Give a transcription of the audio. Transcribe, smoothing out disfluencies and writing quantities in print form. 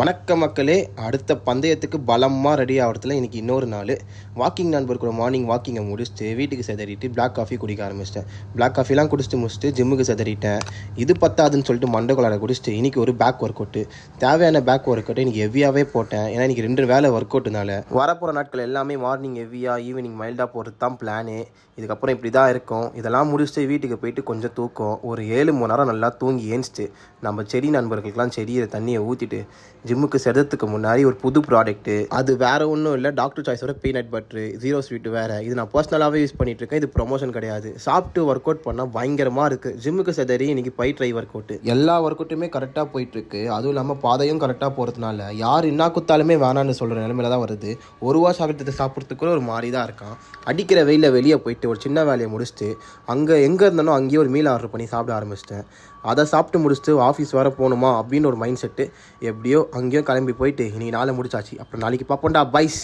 வணக்க மக்களே, அடுத்த பந்தயத்துக்கு பலமாக ரெடி ஆகிறதுல இன்றைக்கி இன்னொரு நாள். வாக்கிங் நண்பர் கூட மார்னிங் வாக்கிங்கை முடிச்சுட்டு வீட்டுக்கு செதறிட்டு பிளாக் காஃபி குடிக்க ஆரம்பிச்சிட்டேன். பிளாக் காஃபிலாம் குடிச்சிட்டு முடிச்சுட்டு ஜிம்முக்கு செதறிட்டேன். இது பத்தாதுன்னு சொல்லிட்டு மண்டகொலாட குடிச்சிட்டு இன்றைக்கி ஒரு பேக் ஒர்க் அவுட்டு, தேவையான பேக் ஒர்க் அவுட்டு இன்றைக்கி ஹெவியாகவே போட்டேன். ஏன்னா இன்றைக்கி 2 வேலை ஒர்க் அவுட்டுனால வரப்போகிற நாட்கள் எல்லாமே மார்னிங் ஹெவியாக, ஈவினிங் மைல்டாக போகிறது தான் பிளானே. இதுக்கப்புறம் இப்படி தான் இருக்கும். இதெல்லாம் முடிச்சுட்டு வீட்டுக்கு போயிட்டு கொஞ்சம் தூக்கம், ஒரு 7 மணி நேரம் நல்லா தூங்கி ஏஞ்சிட்டு நம்ம செடி நண்பர்களுக்கெல்லாம் செடியை தண்ணியை ஊற்றிட்டு ஜிம்முக்கு செதுறதுக்கு முன்னாடி ஒரு புது ப்ராடக்ட்டு. அது வேறு ஒன்றும் இல்லை, டாக்டர் சாய்ஸோட பீனட் பட்ரு 0 ஸ்வீட் வேறு. இது நான் பர்சனலாகவே யூஸ் பண்ணிகிட்ருக்கேன். இது ப்ரொமோஷன் கிடையாது. சாப்பிட்டு ஒர்க் அவுட் பண்ணால் பயங்கரமாக இருக்குது. ஜிம்முக்கு செதறி இன்றைக்கி ட்ரை ஒர்க் அவுட்டு, எல்லா ஒர்க் அவுட்டுமே கரெக்டாக போயிட்டுருக்கு. அதுவும் இல்லாமல் பாதையும் கரெக்டாக போகிறதுனால யார் என்ன குத்தாலுமே வேணான்னு சொல்கிற நிலைமையில தான் வருது. ஒரு வாரம் சாப்பிட்டு சாப்பிட்றதுக்குள்ள ஒரு மாதிரி தான் இருக்கான். அடிக்கிற வெயிலில் வெளியே போயிட்டு ஒரு சின்ன வேலையை முடிச்சுட்டு அங்கே எங்கே இருந்தனோ அங்கேயே ஒரு மீல் ஆர்டர் பண்ணி சாப்பிட ஆரம்பிச்சிட்டேன். அதை சாப்பிட்டு முடிச்சுட்டு ஆஃபீஸ் வேறு போகணுமா அப்படின்னு ஒரு மைண்ட் செட்டு. எப்படியோ அங்கேயும் கிளம்பி போயிட்டு இன்றைக்கி நாளை முடிச்சாச்சு. அப்புறம் நாளைக்கு பார்ப்போம்டா, பைஸ்.